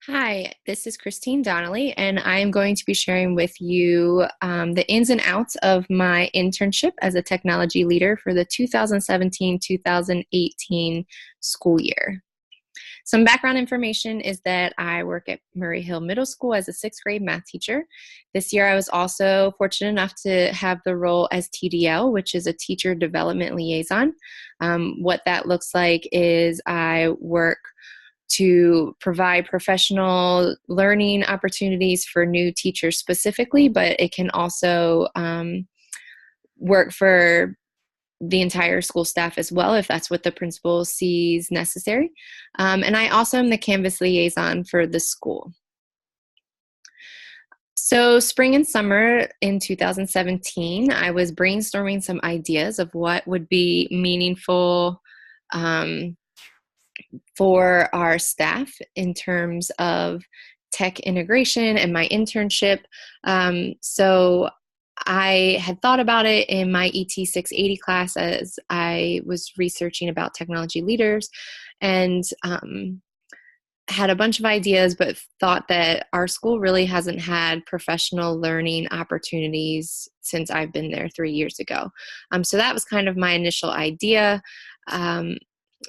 Hi, this is Christine Donnelly, and I am going to be sharing with you the ins and outs of my internship as a technology leader for the 2017-2018 school year. Some background information is that I work at Murray Hill Middle School as a sixth grade math teacher. This year I was also fortunate enough to have the role as TDL, which is a teacher development liaison. What that looks like is I work to provide professional learning opportunities for new teachers specifically, but it can also work for the entire school staff as well, if that's what the principal sees necessary. And I also am the Canvas liaison for the school. So spring and summer in 2017, I was brainstorming some ideas of what would be meaningful for our staff in terms of tech integration and my internship. So I had thought about it in my ET 680 class as I was researching about technology leaders, and had a bunch of ideas, but thought that our school really hasn't had professional learning opportunities since I've been there 3 years ago. So that was kind of my initial idea.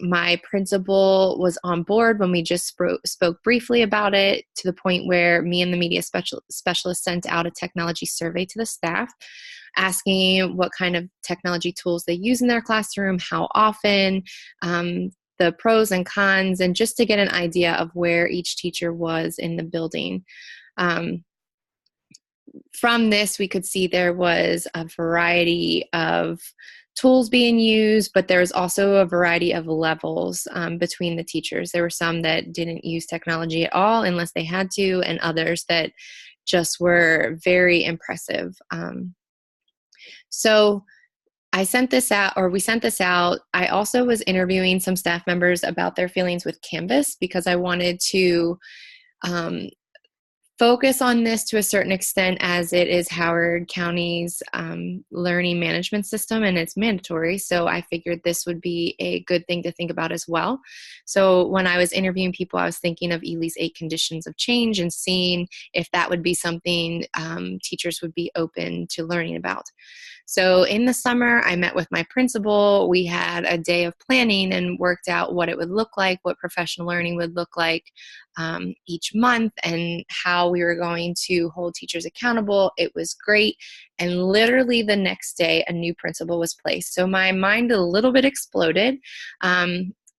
My principal was on board when we just spoke briefly about it, to the point where me and the media specialist sent out a technology survey to the staff, asking what kind of technology tools they use in their classroom, how often, the pros and cons, and just to get an idea of where each teacher was in the building. From this, we could see there was a variety of tools being used, but there's also a variety of levels between the teachers. There were some that didn't use technology at all unless they had to, and others that just were very impressive. So I sent this out, or we sent this out. I also was interviewing some staff members about their feelings with Canvas, because I wanted to focus on this to a certain extent, as it is Howard County's learning management system and it's mandatory. So I figured this would be a good thing to think about as well. So when I was interviewing people, I was thinking of Ely's 8 conditions of change and seeing if that would be something teachers would be open to learning about. So in the summer, I met with my principal. We had a day of planning and worked out what it would look like, what professional learning would look like each month, and how we were going to hold teachers accountable. It was great. And literally the next day, a new principal was placed. So my mind a little bit exploded.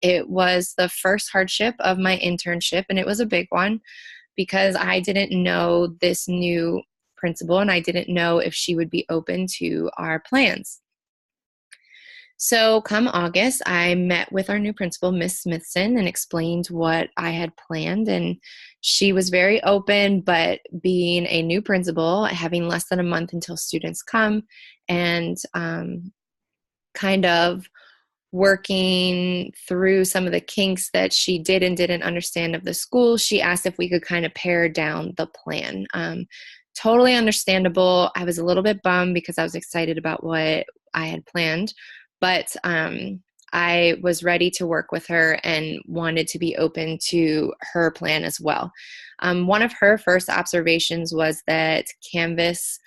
It was the first hardship of my internship, and it was a big one, because I didn't know this new principal, and I didn't know if she would be open to our plans. So come August, I met with our new principal, Miss Smithson, and explained what I had planned. And she was very open, but being a new principal, having less than a month until students come, and kind of working through some of the kinks that she did and didn't understand of the school, she asked if we could kind of pare down the plan. Totally understandable. I was a little bit bummed because I was excited about what I had planned, but I was ready to work with her and wanted to be open to her plan as well. One of her first observations was that Canvas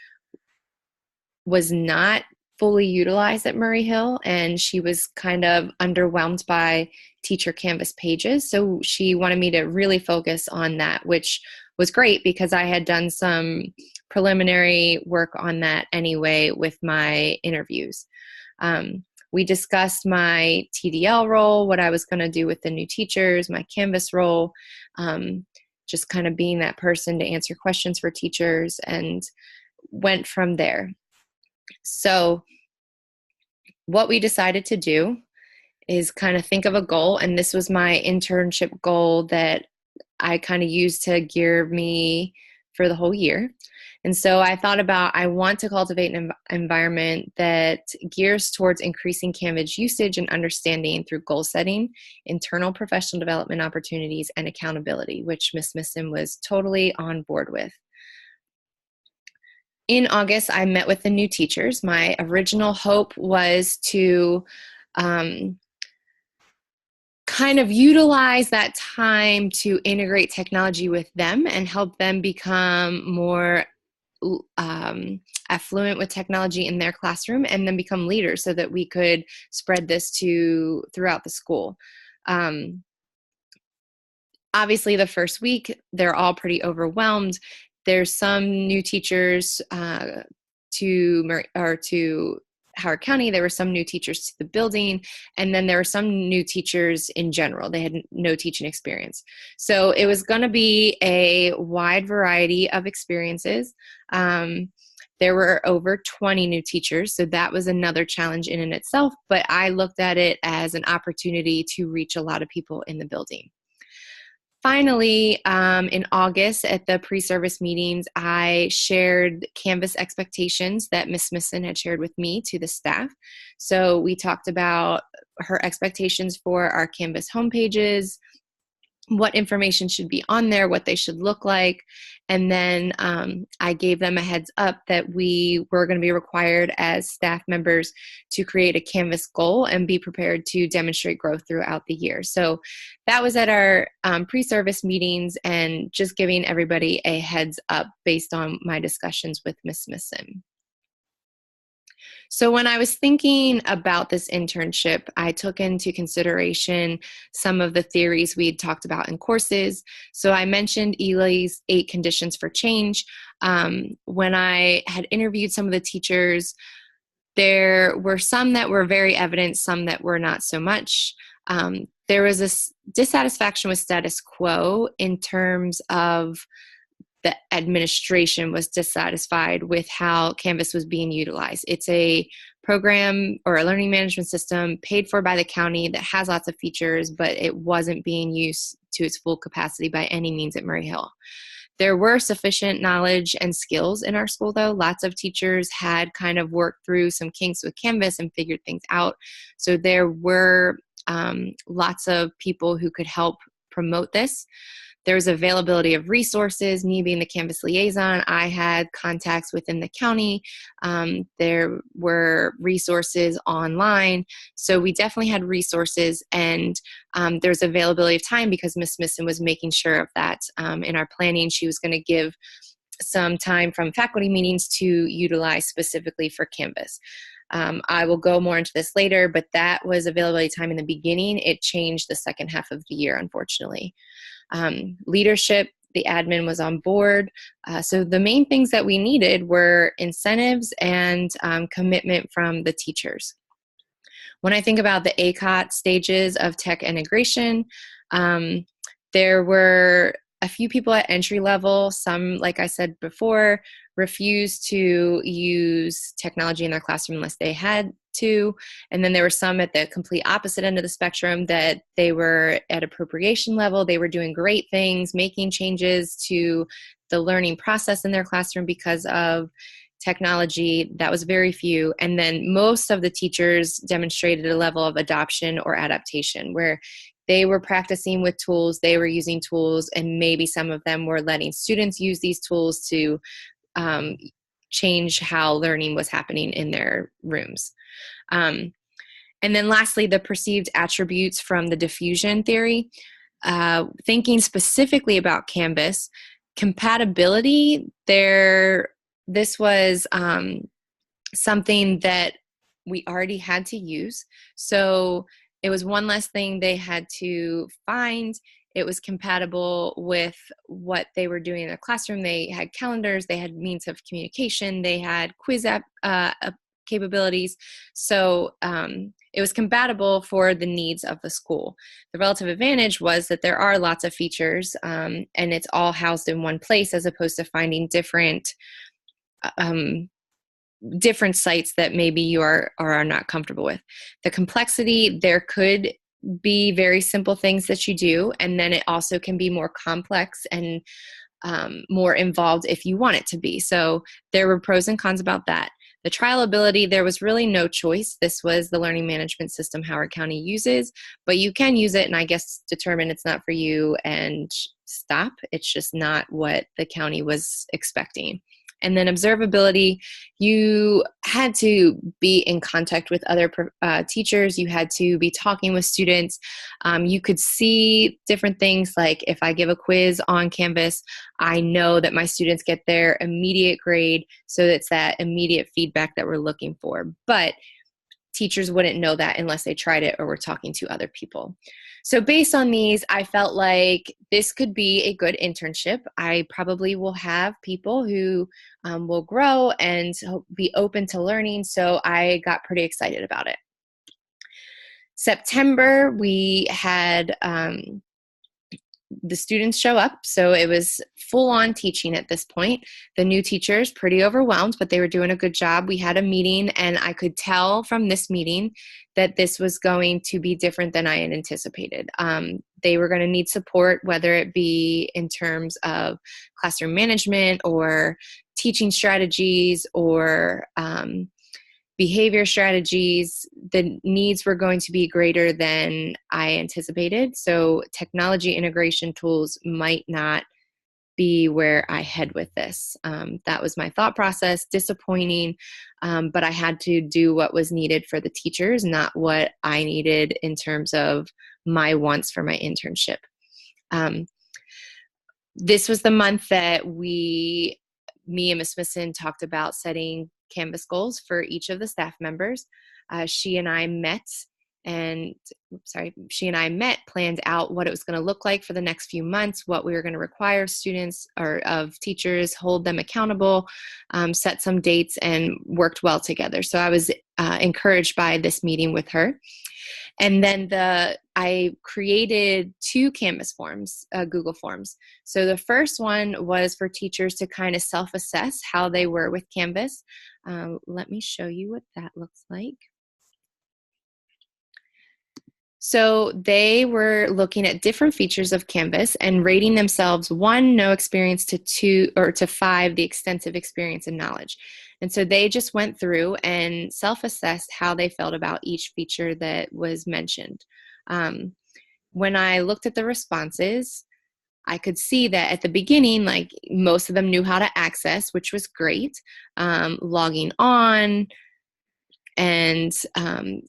was not fully utilized at Murray Hill, and she was kind of underwhelmed by teacher Canvas pages. So she wanted me to really focus on that, which was great because I had done some preliminary work on that anyway with my interviews. We discussed my TDL role, what I was going to do with the new teachers, my Canvas role, just kind of being that person to answer questions for teachers, and went from there. So what we decided to do is kind of think of a goal, and this was my internship goal that I kind of used to gear me for the whole year. And so I thought about, I want to cultivate an environment that gears towards increasing Canvas usage and understanding through goal setting, internal professional development opportunities, and accountability, which Ms. Smithson was totally on board with. In August, I met with the new teachers. My original hope was to kind kind of utilize that time to integrate technology with them and help them become more affluent with technology in their classroom, and then become leaders so that we could spread this to throughout the school. Obviously, the first week, they're all pretty overwhelmed. There's some new teachers to Howard County. There were some new teachers to the building, and then there were some new teachers in general. They had no teaching experience. So it was going to be a wide variety of experiences. There were over 20 new teachers, so that was another challenge in and itself, but I looked at it as an opportunity to reach a lot of people in the building. Finally, in August at the pre-service meetings, I shared Canvas expectations that Ms. Smithson had shared with me to the staff. So we talked about her expectations for our Canvas homepages, what information should be on there, what they should look like. And then I gave them a heads up that we were going to be required as staff members to create a Canvas goal and be prepared to demonstrate growth throughout the year. So that was at our pre-service meetings, and just giving everybody a heads up based on my discussions with Ms. Smithson. So when I was thinking about this internship, I took into consideration some of the theories we had talked about in courses. So I mentioned Ely's 8 conditions for change. When I had interviewed some of the teachers, there were some that were very evident, some that were not so much. There was a dissatisfaction with status quo in terms of the administration was dissatisfied with how Canvas was being utilized. It's a program or a learning management system paid for by the county that has lots of features, but it wasn't being used to its full capacity by any means at Murray Hill. There were sufficient knowledge and skills in our school, though. Lots of teachers had kind of worked through some kinks with Canvas and figured things out. So there were lots of people who could help promote this. There's availability of resources. Me being the Canvas liaison, I had contacts within the county. There were resources online. So we definitely had resources, and there's availability of time because Ms. Smithson was making sure of that. In our planning, she was going to give some time from faculty meetings to utilize specifically for Canvas. I will go more into this later, but that was availability time in the beginning. It changed the second half of the year, unfortunately. Leadership, the admin was on board. So the main things that we needed were incentives and commitment from the teachers. When I think about the ACOT stages of tech integration, there were a few people at entry level. Some, like I said before, refused to use technology in their classroom unless they had to. And then there were some at the complete opposite end of the spectrum that they were at appropriation level. They were doing great things, making changes to the learning process in their classroom because of technology. That was very few. And then most of the teachers demonstrated a level of adoption or adaptation where they were practicing with tools, they were using tools, and maybe some of them were letting students use these tools to change how learning was happening in their rooms. And then lastly, the perceived attributes from the diffusion theory. Thinking specifically about Canvas, compatibility, this was something that we already had to use. So it was one less thing they had to find. It was compatible with what they were doing in the classroom. They had calendars, they had means of communication, they had quiz app capabilities. So it was compatible for the needs of the school. The relative advantage was that there are lots of features and it's all housed in one place as opposed to finding different sites that maybe you are or are not comfortable with. The complexity, there could be very simple things that you do, and then it also can be more complex and more involved if you want it to be. So there were pros and cons about that. The trialability, there was really no choice. This was the learning management system Howard County uses, but you can use it and I guess determine it's not for you and stop. It's just not what the county was expecting. And then observability, you had to be in contact with other teachers. You had to be talking with students. You could see different things, like if I give a quiz on Canvas, I know that my students get their immediate grade, so it's that immediate feedback that we're looking for. But teachers wouldn't know that unless they tried it or were talking to other people. So based on these, I felt like this could be a good internship. I probably will have people who will grow and be open to learning. So I got pretty excited about it. September, we had the students show up. So it was full on teaching at this point. The new teachers, pretty overwhelmed, but they were doing a good job. We had a meeting, and I could tell from this meeting that this was going to be different than I had anticipated. They were going to need support, whether it be in terms of classroom management or teaching strategies or behavior strategies. The needs were going to be greater than I anticipated. So technology integration tools might not be where I head with this. That was my thought process. Disappointing, but I had to do what was needed for the teachers, not what I needed in terms of my wants for my internship. This was the month that me and Ms. Smithson talked about setting Canvas goals for each of the staff members. She and I met, planned out what it was going to look like for the next few months, what we were going to require students or of teachers, hold them accountable, set some dates, and worked well together. So I was encouraged by this meeting with her. And then I created 2 Canvas forms, Google Forms. So the first one was for teachers to kind of self-assess how they were with Canvas. Let me show you what that looks like. So they were looking at different features of Canvas and rating themselves 1, no experience, to 2, or to 5, the extensive experience and knowledge. And so they just went through and self-assessed how they felt about each feature that was mentioned. When I looked at the responses, I could see that at the beginning, like, most of them knew how to access, which was great, logging on, and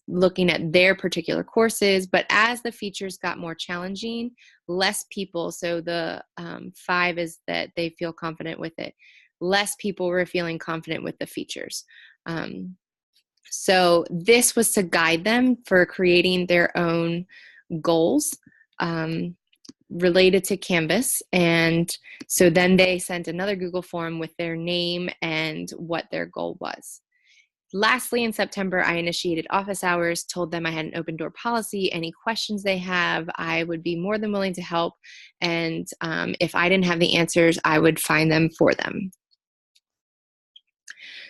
looking at their particular courses. But as the features got more challenging, less people, so the 5 is that they feel confident with it, less people were feeling confident with the features. So this was to guide them for creating their own goals related to Canvas. And so then they sent another Google form with their name and what their goal was. Lastly, in September, I initiated office hours, told them I had an open door policy. Any questions they have, I would be more than willing to help. And if I didn't have the answers, I would find them for them.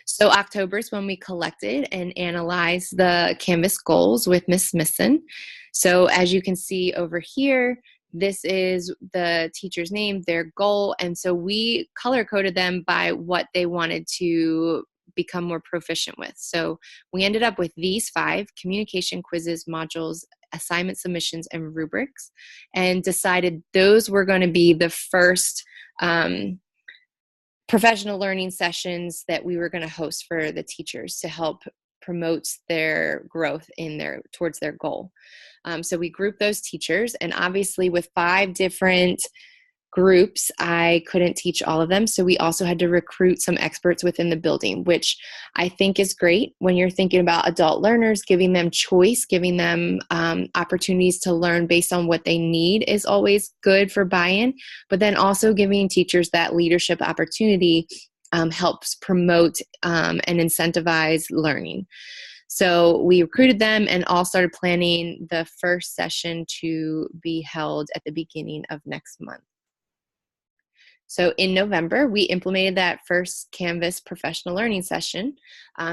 So October is when we collected and analyzed the Canvas goals with Ms. Smithson. So as you can see over here, this is the teacher's name, their goal. And so we color-coded them by what they wanted to become more proficient with. So we ended up with these 5: communication, quizzes, modules, assignment submissions, and rubrics, and decided those were going to be the first professional learning sessions that we were going to host for the teachers to help promote their growth towards their goal. So we grouped those teachers, and obviously with 5 different groups, I couldn't teach all of them. So we also had to recruit some experts within the building, which I think is great when you're thinking about adult learners. Giving them choice, giving them opportunities to learn based on what they need is always good for buy-in. But then also giving teachers that leadership opportunity helps promote and incentivize learning. So we recruited them and all started planning the first session to be held at the beginning of next month. So in November, we implemented that first Canvas professional learning session.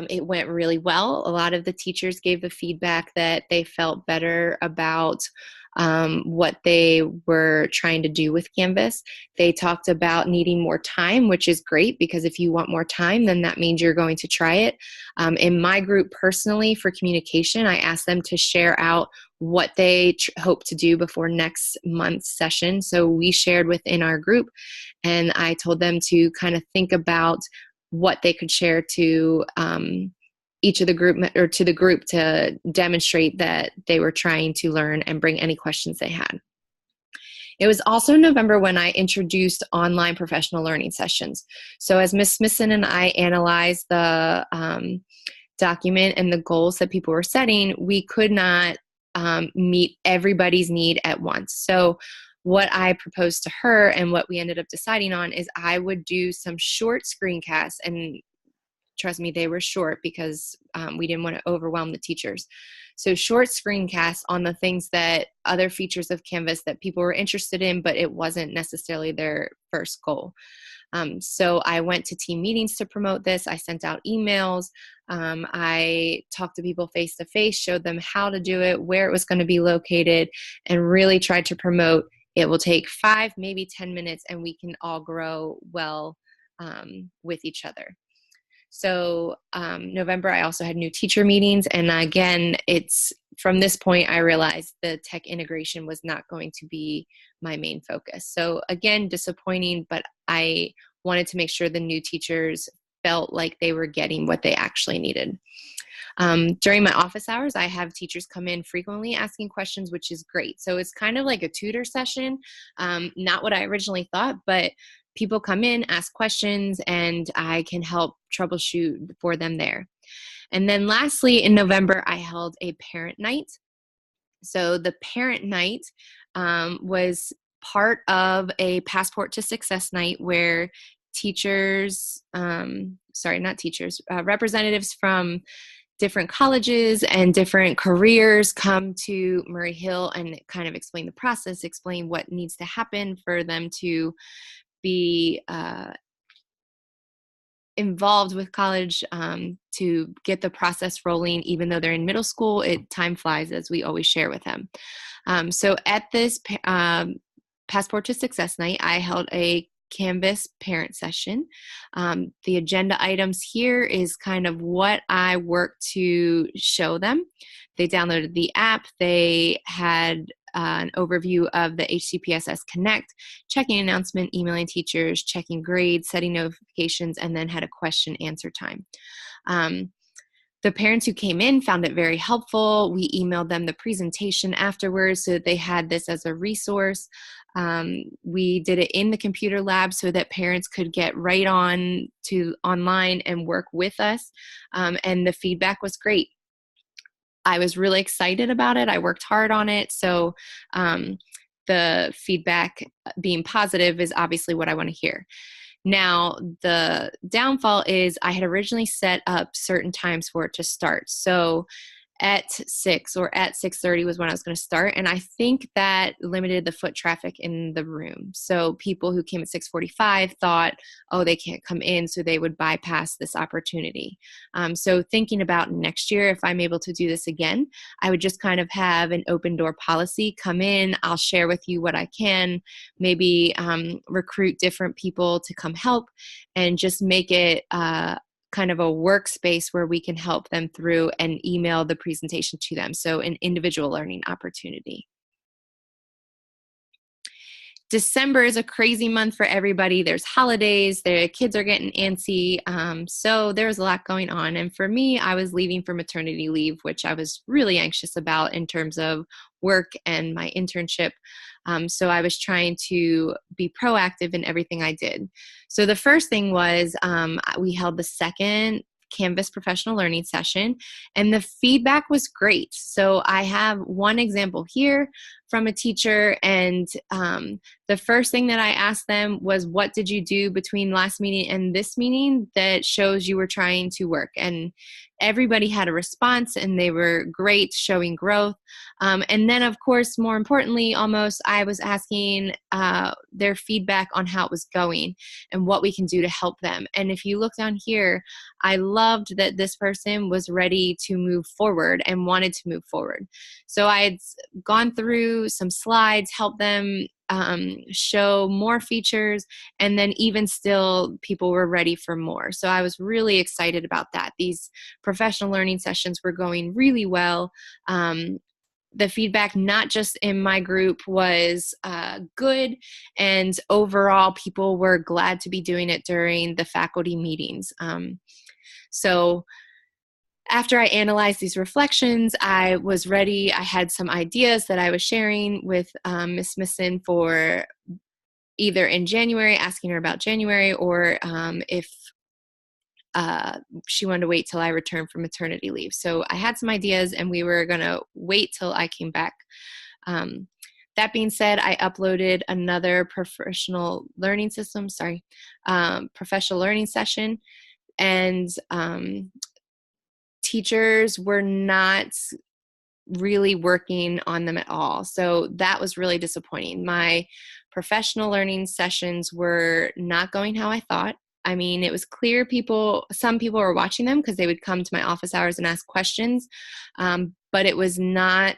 It went really well. A lot of the teachers gave the feedback that they felt better about what they were trying to do with Canvas. They talked about needing more time, which is great, because if you want more time, then that means you're going to try it. In my group personally, for communication, I asked them to share out what they hope to do before next month's session. So we shared within our group, and I told them to kind of think about what they could share to each of the group or to the group to demonstrate that they were trying to learn and bring any questions they had. It was also November when I introduced online professional learning sessions. So as Ms. Smithson and I analyzed the document and the goals that people were setting, we could not meet everybody's need at once. So what I proposed to her and what we ended up deciding on is I would do some short screencasts, and trust me, they were short because we didn't want to overwhelm the teachers. So short screencasts on the things that other features of Canvas that people were interested in, but it wasn't necessarily their first goal. So I went to team meetings to promote this. I sent out emails. I talked to people face to face, showed them how to do it, where it was going to be located, and really tried to promote it will take 5, maybe 10 minutes, and we can all grow well with each other. So November, I also had new teacher meetings. And again, it's from this point, I realized the tech integration was not going to be my main focus. So again, disappointing, but I wanted to make sure the new teachers felt like they were getting what they actually needed. During my office hours, I have teachers come in frequently asking questions, which is great. So it's kind of like a tutor session, not what I originally thought, but people come in, ask questions, and I can help troubleshoot for them there. And then lastly, in November, I held a parent night. So the parent night was part of a Passport to Success night where teachers, not teachers, representatives from different colleges and different careers come to Murray Hill and kind of explain the process, explain what needs to happen for them to be involved with college, to get the process rolling. Even though they're in middle school, time flies, as we always share with them. So at this Passport to Success night, I held a Canvas parent session. The agenda items here is kind of what I worked to show them. They downloaded the app. They had an overview of the HCPSS Connect, checking announcement, emailing teachers, checking grades, setting notifications, and then had a question answer time. The parents who came in found it very helpful. We emailed them the presentation afterwards so that they had this as a resource. We did it in the computer lab so that parents could get right on to online and work with us. And the feedback was great. I was really excited about it. I worked hard on it. So the feedback being positive is obviously what I want to hear. Now, the downfall is I had originally set up certain times for it to start. So at 6 or at 6:30 was when I was going to start. And I think that limited the foot traffic in the room. So people who came at 6:45 thought, oh, they can't come in, so they would bypass this opportunity. So thinking about next year, if I'm able to do this again, I would just kind of have an open door policy. Come in, I'll share with you what I can, maybe recruit different people to come help, and just make it kind of a workspace where we can help them through and email the presentation to them. So an individual learning opportunity. December is a crazy month for everybody. There's holidays, the kids are getting antsy. So there's a lot going on. And for me, I was leaving for maternity leave, which I was really anxious about in terms of work and my internship. So I was trying to be proactive in everything I did. So the first thing was we held the second Canvas professional learning session, and the feedback was great. So I have one example here from a teacher, and the first thing that I asked them was, what did you do between last meeting and this meeting that shows you were trying to work? And everybody had a response, and they were great, showing growth. And then, of course, more importantly, almost, I was asking their feedback on how it was going and what we can do to help them. And if you look down here, I loved that this person was ready to move forward and wanted to move forward. So I had gone through some slides, helped them show more features, and then even still, people were ready for more. So I was really excited about that. These professional learning sessions were going really well. the feedback, not just in my group, was good, and overall people were glad to be doing it during the faculty meetings. So after I analyzed these reflections, I was ready. I had some ideas that I was sharing with Ms. Smithson for either in January, asking her about January, or if she wanted to wait till I returned from maternity leave. So I had some ideas, and we were going to wait till I came back. That being said, I uploaded another professional learning session, and teachers were not really working on them at all. So that was really disappointing. My professional learning sessions were not going how I thought. I mean, it was clear some people were watching them because they would come to my office hours and ask questions, but it was not,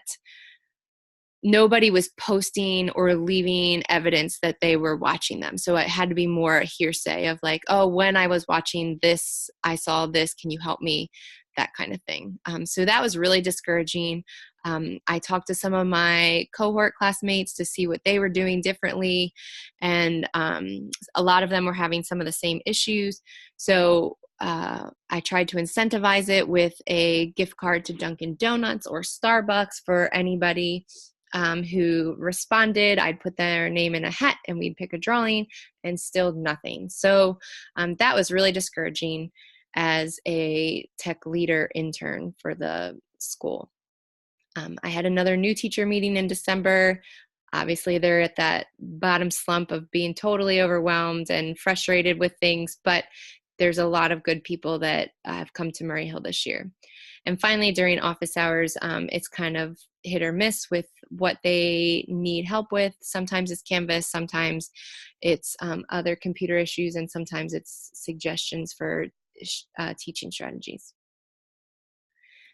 nobody was posting or leaving evidence that they were watching them. So it had to be more a hearsay of like, oh, when I was watching this, I saw this, can you help me? That kind of thing. So that was really discouraging. I talked to some of my cohort classmates to see what they were doing differently, and a lot of them were having some of the same issues. So I tried to incentivize it with a gift card to Dunkin' Donuts or Starbucks for anybody who responded. I'd put their name in a hat and we'd pick a drawing, and still nothing. So that was really discouraging as a tech leader intern for the school. I had another new teacher meeting in December. Obviously, they're at that bottom slump of being totally overwhelmed and frustrated with things, but there's a lot of good people that have come to Murray Hill this year. And finally, during office hours, it's kind of hit or miss with what they need help with. Sometimes it's Canvas, sometimes it's other computer issues, and sometimes it's suggestions for teaching strategies.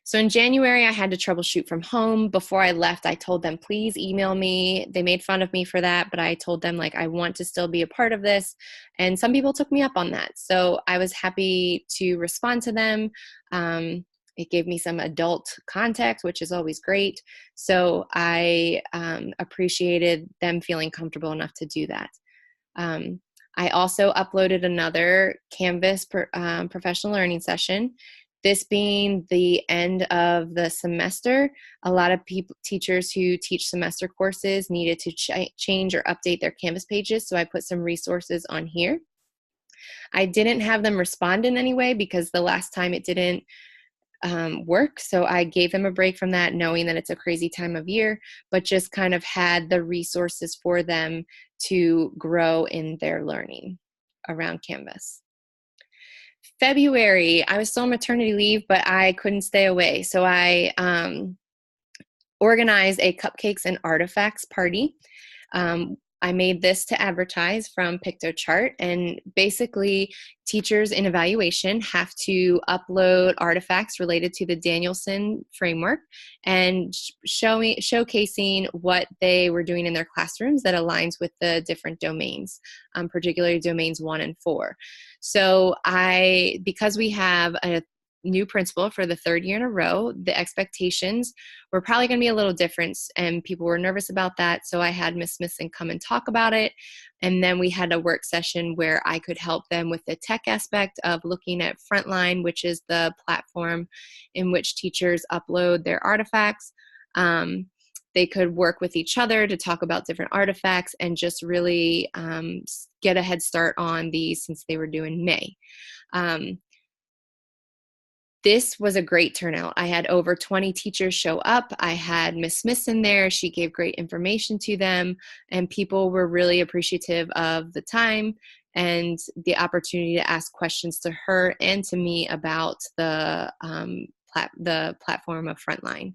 So in January, I had to troubleshoot from home. Before I left, I told them, please email me. They made fun of me for that, but I told them, like, I want to still be a part of this. And some people took me up on that. So I was happy to respond to them. It gave me some adult contact, which is always great. So I appreciated them feeling comfortable enough to do that. I also uploaded another Canvas professional learning session. This being the end of the semester, a lot of teachers who teach semester courses needed to change or update their Canvas pages, so I put some resources on here. I didn't have them respond in any way because the last time it didn't work, so I gave them a break from that, knowing that it's a crazy time of year, but just kind of had the resources for them to grow in their learning around Canvas. February, I was still on maternity leave, but I couldn't stay away. So I organized a cupcakes and artifacts party. I made this to advertise from PictoChart, and basically teachers in evaluation have to upload artifacts related to the Danielson framework and showcasing what they were doing in their classrooms that aligns with the different domains, particularly domains 1 and 4. So because we have a new principal for the third year in a row, the expectations were probably going to be a little different, and people were nervous about that. So I had Ms. Smithson come and talk about it, and then we had a work session where I could help them with the tech aspect of looking at Frontline, which is the platform in which teachers upload their artifacts. They could work with each other to talk about different artifacts and just really get a head start on these since they were due in May. This was a great turnout. I had over 20 teachers show up. I had Ms. Smithson there. She gave great information to them, and people were really appreciative of the time and the opportunity to ask questions to her and to me about the platform of Frontline.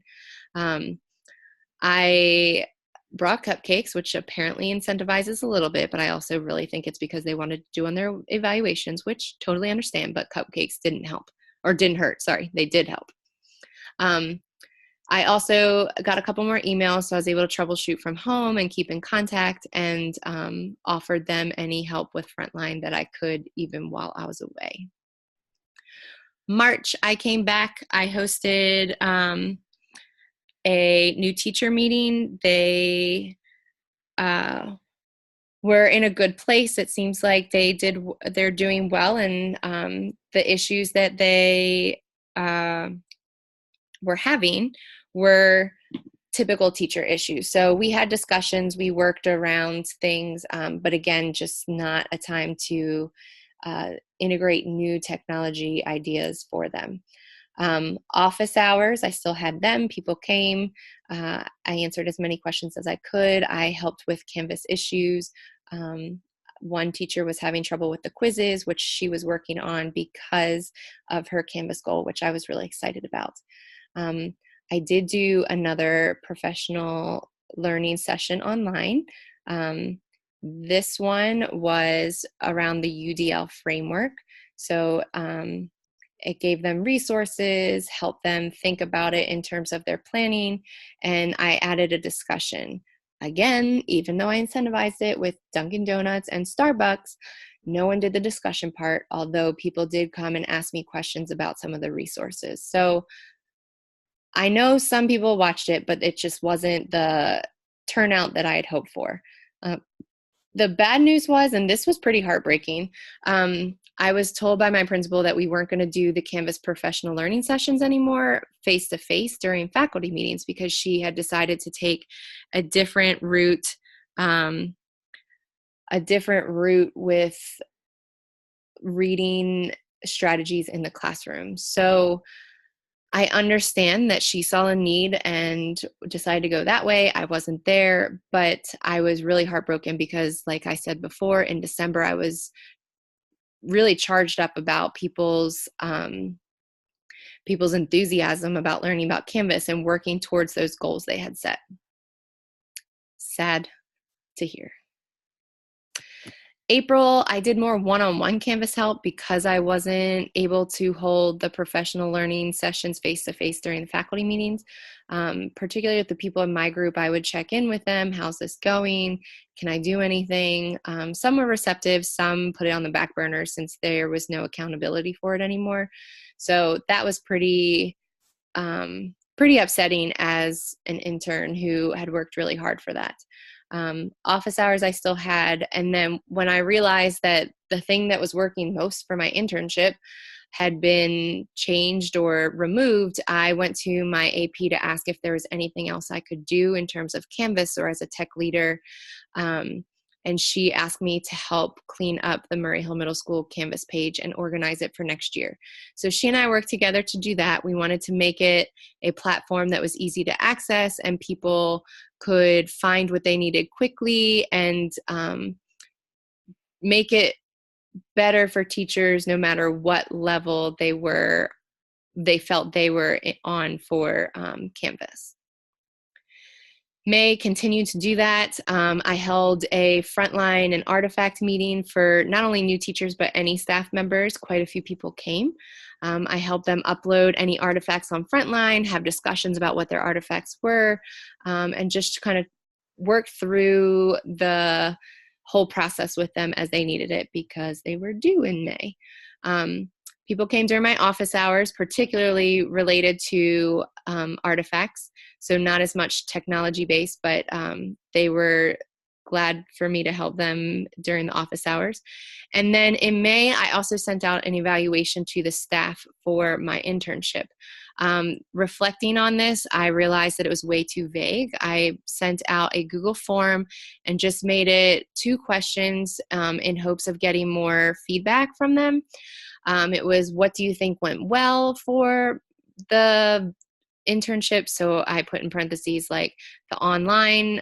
I brought cupcakes, which apparently incentivizes a little bit, but I also really think it's because they wanted to do on their evaluations, which totally understand, but cupcakes didn't help. Or didn't hurt, sorry, they did help. I also got a couple more emails, so I was able to troubleshoot from home and keep in contact, and offered them any help with Frontline that I could, even while I was away. March, I came back. I hosted a new teacher meeting. They were in a good place. It seems like they're doing well, and the issues that they were having were typical teacher issues. So we had discussions, we worked around things, but again, just not a time to integrate new technology ideas for them. Office hours, I still had them. People came. I answered as many questions as I could. I helped with Canvas issues. One teacher was having trouble with the quizzes, which she was working on because of her Canvas goal, which I was really excited about. I did do another professional learning session online. This one was around the UDL framework. So it gave them resources, helped them think about it in terms of their planning, and I added a discussion. Again, even though I incentivized it with Dunkin' Donuts and Starbucks, no one did the discussion part, although people did come and ask me questions about some of the resources. So I know some people watched it, but it just wasn't the turnout that I had hoped for. The bad news was, and this was pretty heartbreaking, I was told by my principal that we weren't going to do the Canvas professional learning sessions anymore face-to-face during faculty meetings because she had decided to take a different route with reading strategies in the classroom. So I understand that she saw a need and decided to go that way. I wasn't there, but I was really heartbroken because, like I said before, in December, I was really charged up about people's enthusiasm about learning about Canvas and working towards those goals they had set. Sad to hear. April, I did more one-on-one Canvas help because I wasn't able to hold the professional learning sessions face-to-face during the faculty meetings. Particularly with the people in my group, I would check in with them. How's this going? Can I do anything? Some were receptive, some put it on the back burner since there was no accountability for it anymore. So that was pretty upsetting as an intern who had worked really hard for that. Office hours I still had. And then when I realized that the thing that was working most for my internship had been changed or removed, I went to my AP to ask if there was anything else I could do in terms of Canvas or as a tech leader. And she asked me to help clean up the Murray Hill Middle School Canvas page and organize it for next year. So she and I worked together to do that. We wanted to make it a platform that was easy to access and people could find what they needed quickly and make it better for teachers no matter what level they felt they were on for Canvas. May continued to do that. I held a frontline and artifact meeting for not only new teachers, but any staff members. Quite a few people came. I helped them upload any artifacts on Frontline, have discussions about what their artifacts were, and just kind of work through the whole process with them as they needed it because they were due in May. People came during my office hours, particularly related to artifacts. So not as much technology based, but they were glad for me to help them during the office hours. And then in May, I also sent out an evaluation to the staff for my internship. Reflecting on this, I realized that it was way too vague. I sent out a Google form and just made it 2 questions in hopes of getting more feedback from them. It was, what do you think went well for the internship? So I put in parentheses like the online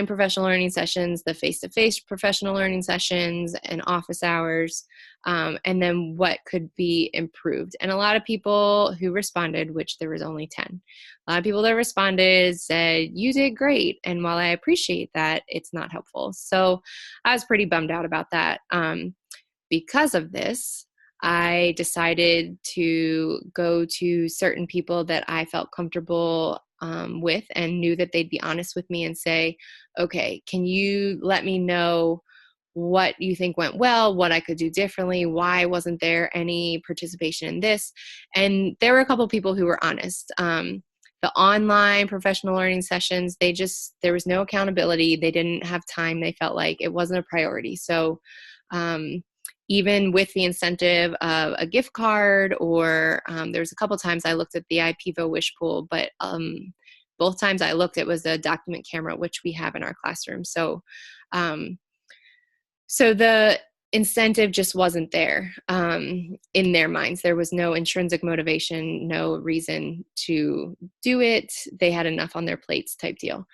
professional learning sessions, the face-to-face professional learning sessions, and office hours, and then what could be improved. And a lot of people who responded, which there was only 10, a lot of people that responded said, you did great. And while I appreciate that, it's not helpful. So I was pretty bummed out about that. Because of this, I decided to go to certain people that I felt comfortable with and knew that they'd be honest with me and say, okay, can you let me know what you think went well, what I could do differently, why wasn't there any participation in this? And there were a couple people who were honest. The online professional learning sessions, there was no accountability. They didn't have time. They felt like it wasn't a priority. So even with the incentive of a gift card, or there was a couple times I looked at the IPVO wish pool, but both times I looked, it was a document camera, which we have in our classroom. So the incentive just wasn't there in their minds. There was no intrinsic motivation, no reason to do it. They had enough on their plates type deal.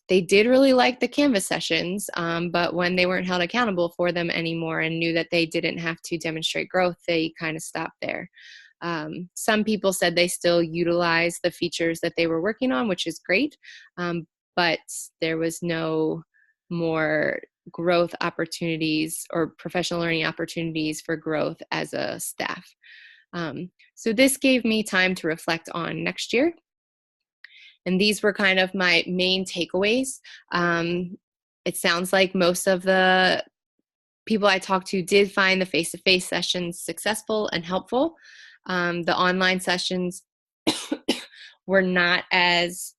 They did really like the Canvas sessions, but when they weren't held accountable for them anymore and knew that they didn't have to demonstrate growth, they kind of stopped there. Some people said they still utilize the features that they were working on, which is great, but there was no more growth opportunities or professional learning opportunities for growth as a staff. So this gave me time to reflect on next year. And these were kind of my main takeaways. It sounds like most of the people I talked to did find the face-to-face sessions successful and helpful. The online sessions were not as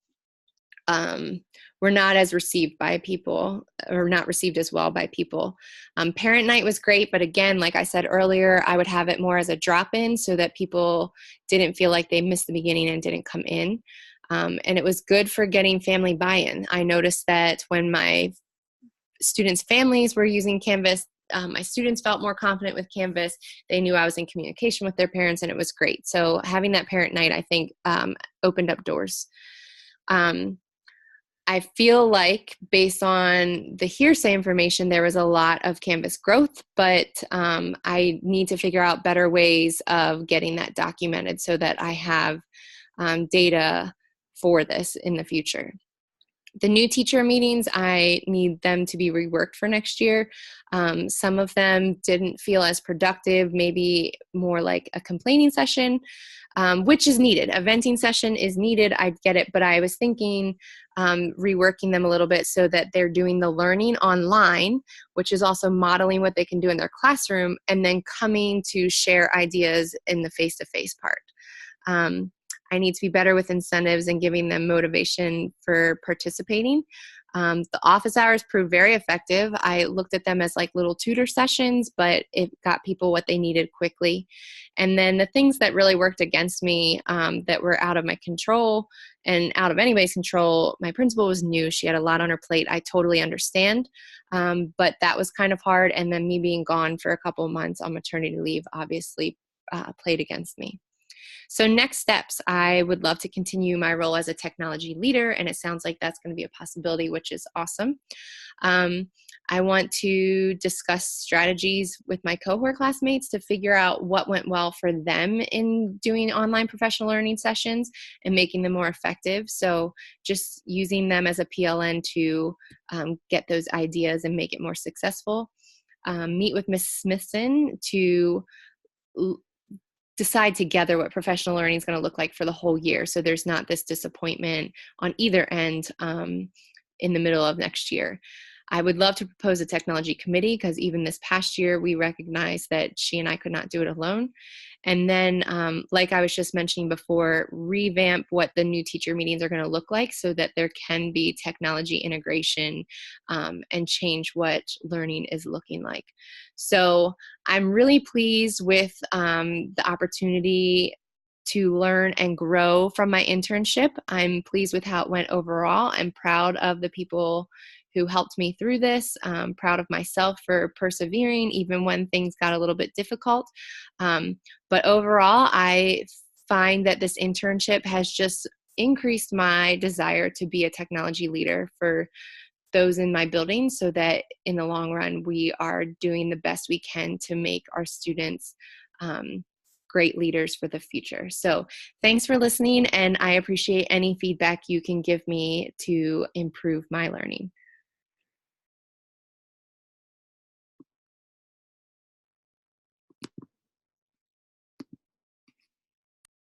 received by people, or not received as well by people. Parent night was great, but again, like I said earlier, I would have it more as a drop-in so that people didn't feel like they missed the beginning and didn't come in. And it was good for getting family buy-in. I noticed that when my students' families were using Canvas, my students felt more confident with Canvas. They knew I was in communication with their parents, and it was great. So having that parent night, I think, opened up doors. I feel like, based on the hearsay information, there was a lot of Canvas growth, but I need to figure out better ways of getting that documented so that I have data for this in the future. The new teacher meetings, I need them to be reworked for next year. Some of them didn't feel as productive, maybe more like a complaining session, which is needed. A venting session is needed, I get it, but I was thinking reworking them a little bit so that they're doing the learning online, which is also modeling what they can do in their classroom, and then coming to share ideas in the face-to-face part. I need to be better with incentives and giving them motivation for participating. The office hours proved very effective. I looked at them as like little tutor sessions, but it got people what they needed quickly. And then the things that really worked against me, that were out of my control and out of anybody's control, my principal was new. She had a lot on her plate. I totally understand. But that was kind of hard. And then me being gone for a couple of months on maternity leave obviously played against me. So next steps, I would love to continue my role as a technology leader, and it sounds like that's going to be a possibility, which is awesome. I want to discuss strategies with my cohort classmates to figure out what went well for them in doing online professional learning sessions and making them more effective. So just using them as a PLN to get those ideas and make it more successful. Meet with Ms. Smithson to decide together what professional learning is going to look like for the whole year, so there's not this disappointment on either end in the middle of next year. I would love to propose a technology committee, because even this past year we recognized that she and I could not do it alone. And then, like I was just mentioning before, revamp what the new teacher meetings are going to look like so that there can be technology integration and change what learning is looking like. So I'm really pleased with the opportunity to learn and grow from my internship. I'm pleased with how it went overall. I'm proud of the people who helped me through this. Proud of myself for persevering even when things got a little bit difficult. But overall, I find that this internship has just increased my desire to be a technology leader for those in my building, so that in the long run, we are doing the best we can to make our students great leaders for the future. So thanks for listening, and I appreciate any feedback you can give me to improve my learning.